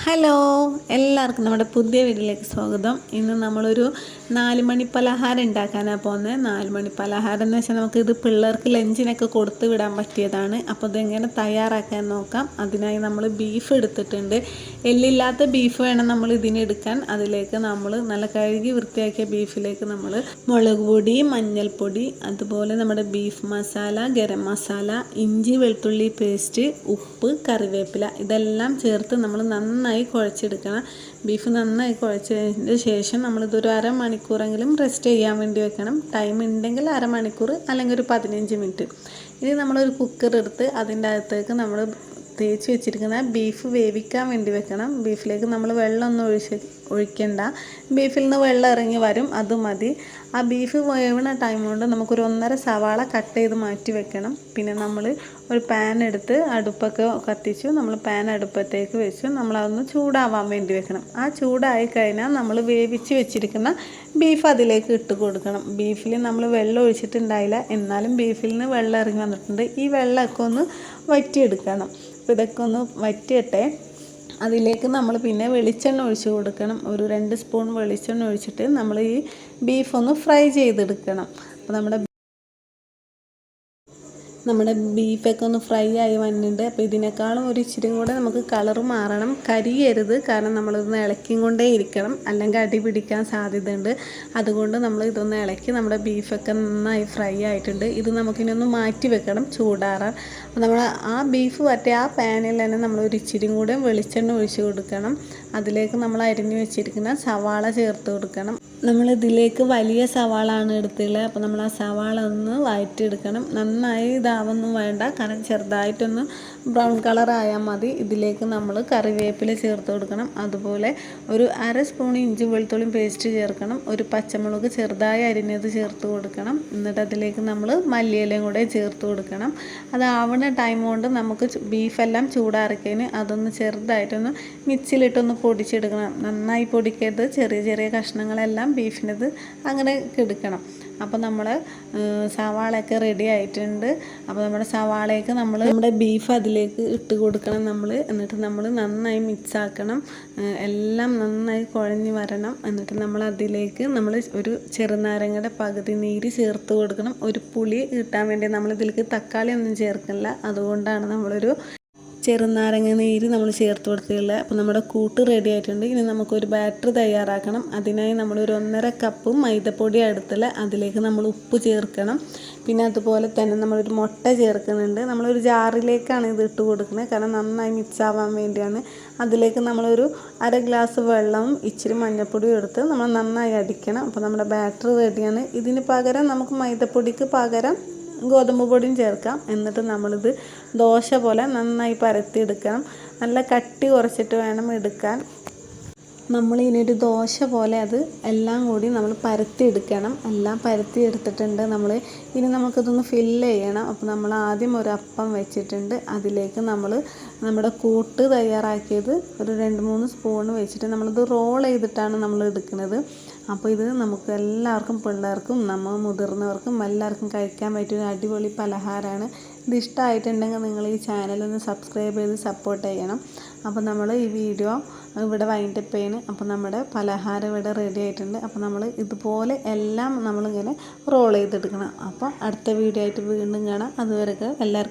Hello, എല്ലാവർക്കും നമ്മുടെ പുതിയ വീട്ടിലേക്ക് സ്വാഗതം. ഇന്ന് നമ്മളൊരു 4 മണി പലഹാരം ഉണ്ടാക്കാനാണ് പോകുന്നത്. 4 മണി പലഹാരം എന്ന് വെച്ചാൽ നമുക്കിത് പിള്ളേർക്ക് ലഞ്ചിനൊക്കെ കൊടുത്തു വിടാൻ പറ്റിയതാണ്. അപ്പോൾ ഇതെങ്ങനെ തയ്യാറാക്കാൻ നോക്കാം. അതിനായി നമ്മൾ ബീഫ് എടുത്തിട്ടുണ്ട്. എല്ലില്ലാത്ത ബീഫ് വേണം നമ്മൾ ഇതിനെടുക്കാൻ. അതിലേക്ക് നമ്മൾ നല്ല കഴുകി വൃത്തിയാക്കിയ ബീഫിലേക്ക് നമ്മൾ മുളക് പൊടി, മഞ്ഞൾപ്പൊടി, അതുപോലെ നമ്മുടെ ബീഫ് മസാല, ഗരം മസാല, ഇഞ്ചി വെളുത്തുള്ളി പേസ്റ്റ്, ഉപ്പ്, കറിവേപ്പില ഇതെല്ലാം ചേർത്ത് നമ്മൾ നന്നായി കുഴച്ചെടുക്കണം. ബീഫ് നന്നായി കുഴച്ചതിന് ശേഷം നമ്മളിതൊരു അരമണിക്കൂറെങ്കിലും റെസ്റ്റ് ചെയ്യാൻ വേണ്ടി വെക്കണം. ടൈം ഉണ്ടെങ്കിൽ അരമണിക്കൂർ, അല്ലെങ്കിൽ ഒരു 15 മിനിറ്റ്. ഇനി നമ്മളൊരു കുക്കർ എടുത്ത് അതിൻ്റെ അകത്തേക്ക് നമ്മൾ തേച്ച് വെച്ചിരിക്കുന്ന ബീഫ് വേവിക്കാൻ വേണ്ടി വെക്കണം. ബീഫിലേക്ക് നമ്മൾ വെള്ളമൊന്നും ഒഴിക്കണ്ട. ബീഫിൽ നിന്ന് വെള്ളം ഇറങ്ങി വരും, അത് മതി. ആ ബീഫ് വേവുന്ന ടൈം കൊണ്ട് നമുക്കൊരു 1.5 സവാള കട്ട് ചെയ്ത് മാറ്റി വെക്കണം. പിന്നെ നമ്മൾ ഒരു പാൻ എടുത്ത് അടുപ്പൊക്കെ കത്തിച്ചു നമ്മൾ പാൻ അടുപ്പത്തേക്ക് വെച്ചു നമ്മളതൊന്ന് ചൂടാവാൻ വേണ്ടി വെക്കണം. ആ ചൂടായി കഴിഞ്ഞാൽ നമ്മൾ വേവിച്ച് വെച്ചിരിക്കുന്ന ബീഫ് അതിലേക്ക് ഇട്ട് കൊടുക്കണം. ബീഫിൽ നമ്മൾ വെള്ളം ഒഴിച്ചിട്ടുണ്ടായില്ല, എന്നാലും ബീഫിൽ നിന്ന് വെള്ളം ഇറങ്ങി വന്നിട്ടുണ്ട്. ഈ വെള്ളമൊക്കെ ഒന്ന് വറ്റിയെടുക്കണം. അപ്പോൾ ഇതൊക്കെ ഒന്ന് വറ്റിയട്ടെ. അതിലേക്ക് നമ്മൾ പിന്നെ വെളിച്ചെണ്ണ ഒഴിച്ച് കൊടുക്കണം. ഒരു 2 സ്പൂൺ വെളിച്ചെണ്ണ ഒഴിച്ചിട്ട് നമ്മൾ ഈ ബീഫ് ഒന്ന് ഫ്രൈ ചെയ്തെടുക്കണം. അപ്പോൾ നമ്മുടെ ബീഫൊക്കെ ഒന്ന് ഫ്രൈ ആയി വന്നിട്ടുണ്ട്. അപ്പോൾ ഇതിനേക്കാളും ഒരു ഇച്ചിരി കൂടെ നമുക്ക് കളർ മാറണം. കരിയരുത്, കാരണം നമ്മളിതൊന്ന് ഇളക്കിയും കൊണ്ടേ ഇരിക്കണം, അല്ലെങ്കിൽ അടി പിടിക്കാൻ സാധ്യതയുണ്ട്. അതുകൊണ്ട് നമ്മൾ ഇതൊന്ന് ഇളക്കി നമ്മുടെ ബീഫൊക്കെ നന്നായി ഫ്രൈ ആയിട്ടുണ്ട്. ഇത് നമുക്കിനൊന്ന് മാറ്റി വെക്കണം ചൂടാറാൻ. അപ്പോൾ നമ്മൾ ആ ബീഫ് പറ്റിയ ആ പാനിൽ തന്നെ നമ്മൾ ഒരു ഇച്ചിരി കൂടെ വെളിച്ചെണ്ണ ഒഴിച്ച് കൊടുക്കണം. അതിലേക്ക് നമ്മൾ അരിഞ്ഞു വെച്ചിരിക്കുന്ന സവാള ചേർത്ത് കൊടുക്കണം. നമ്മളിതിലേക്ക് വലിയ സവാള ആണ് എടുത്തുള്ളത്. അപ്പോൾ നമ്മൾ ആ സവാള ഒന്ന് വഴറ്റിയെടുക്കണം. നന്നായി ഇതാവൊന്നും വേണ്ട, കാരണം ചെറുതായിട്ടൊന്ന് ബ്രൗൺ കളർ ആയാൽ മതി. ഇതിലേക്ക് നമ്മൾ കറിവേപ്പില ചേർത്ത് കൊടുക്കണം. അതുപോലെ ഒരു 1/2 സ്പൂൺ ഇഞ്ചി വെളുത്തുള്ളി പേസ്റ്റ് ചേർക്കണം. ഒരു പച്ചമുളക് ചെറുതായി അരിഞ്ഞത് ചേർത്ത് കൊടുക്കണം. എന്നിട്ട് അതിലേക്ക് നമ്മൾ മല്ലിയിലയും കൂടെ ചേർത്ത് കൊടുക്കണം. അതാവുന്ന ടൈം കൊണ്ട് നമുക്ക് ബീഫെല്ലാം ചൂടാറിക്കഴിഞ്ഞ് അതൊന്ന് ചെറുതായിട്ടൊന്ന് മിക്സിയിലിട്ടൊന്ന് പൊടിച്ചെടുക്കണം. നന്നായി പൊടിക്കരുത്, ചെറിയ ചെറിയ കഷ്ണങ്ങളെല്ലാം ബീഫിനത് അങ്ങനെ എടുക്കണം. അപ്പോൾ നമ്മൾ സവാളയൊക്കെ റെഡി ആയിട്ടുണ്ട്. അപ്പോൾ നമ്മുടെ സവാളയൊക്കെ നമ്മുടെ ബീഫ് അതിലേക്ക് ഇട്ട് കൊടുക്കണം നമ്മൾ. എന്നിട്ട് നമ്മൾ നന്നായി മിക്സ് ആക്കണം. എല്ലാം നന്നായി കുഴഞ്ഞ് വരണം. എന്നിട്ട് നമ്മൾ അതിലേക്ക് നമ്മൾ ഒരു ചെറുനാരങ്ങയുടെ പകുതി നീര് ചേർത്ത് കൊടുക്കണം. ഒരു പുളി കിട്ടാൻ വേണ്ടി നമ്മളിതിലേക്ക് തക്കാളി ഒന്നും ചേർക്കില്ല, അതുകൊണ്ടാണ് നമ്മളൊരു ചെറുനാരങ്ങ നീര് നമ്മൾ ചേർത്ത് കൊടുത്തില്ല. അപ്പോൾ നമ്മുടെ കൂട്ട് റെഡി ആയിട്ടുണ്ട്. ഇനി നമുക്കൊരു ബാറ്റർ തയ്യാറാക്കണം. അതിനായി നമ്മളൊരു 1.5 കപ്പ് മൈദപ്പൊടി എടുത്തില്ല, അതിലേക്ക് നമ്മൾ ഉപ്പ് ചേർക്കണം. പിന്നെ അതുപോലെ തന്നെ നമ്മളൊരു മുട്ട ചേർക്കുന്നുണ്ട്. നമ്മളൊരു ജാറിലേക്കാണ് ഇത് ഇട്ട് കൊടുക്കുന്നത്, കാരണം നന്നായി മിക്സ് ആവാൻ വേണ്ടിയാണ്. അതിലേക്ക് നമ്മളൊരു 1/2 ഗ്ലാസ് വെള്ളവും ഇച്ചിരി മഞ്ഞൾപ്പൊടിയും എടുത്ത് നമ്മൾ നന്നായി അടിക്കണം. അപ്പോൾ നമ്മുടെ ബാറ്റർ റെഡിയാണ്. ഇതിന് പകരം നമുക്ക് മൈദപ്പൊടിക്ക് പകരം ഗോതമ്പ് പൊടിയും ചേർക്കാം. എന്നിട്ട് നമ്മളിത് ദോശ പോലെ നന്നായി പരത്തിയെടുക്കണം. നല്ല കട്ടി കുറച്ചിട്ട് വേണം എടുക്കാൻ. നമ്മൾ ഇനിയൊരു ദോശ പോലെ അത് എല്ലാം കൂടി നമ്മൾ പരത്തിയെടുക്കണം. എല്ലാം പരത്തി എടുത്തിട്ടുണ്ട് നമ്മൾ. ഇനി നമുക്കിതൊന്ന് ഫില്ല് ചെയ്യണം. അപ്പോൾ നമ്മൾ ആദ്യം ഒരു അപ്പം വെച്ചിട്ടുണ്ട്. അതിലേക്ക് നമ്മൾ നമ്മുടെ കൂട്ട് തയ്യാറാക്കിയത് ഒരു 2-3 സ്പൂൺ വെച്ചിട്ട് നമ്മളിത് റോൾ ചെയ്തിട്ടാണ് നമ്മൾ എടുക്കുന്നത്. അപ്പോൾ ഇത് നമുക്ക് എല്ലാവർക്കും, പിള്ളേർക്കും നമ്മൾ മുതിർന്നവർക്കും എല്ലാവർക്കും കഴിക്കാൻ പറ്റിയ അടിപൊളി പലഹാരമാണ്. ഇത് ഇഷ്ടമായിട്ടുണ്ടെങ്കിൽ നിങ്ങൾ ഈ ചാനലൊന്ന് സബ്സ്ക്രൈബ് ചെയ്ത് സപ്പോർട്ട് ചെയ്യണം. അപ്പോൾ നമ്മൾ ഈ വീഡിയോ ഇവിടെ വൈൻഡപ്പ് ചെയ്യണം. അപ്പോൾ നമ്മുടെ പലഹാരം ഇവിടെ റെഡി ആയിട്ടുണ്ട്. അപ്പോൾ നമ്മൾ ഇതുപോലെ എല്ലാം നമ്മളിങ്ങനെ റോൾ ചെയ്തെടുക്കണം. അപ്പോൾ അടുത്ത വീഡിയോ ആയിട്ട് വീണ്ടും കാണാം. അതുവരെ എല്ലാവർക്കും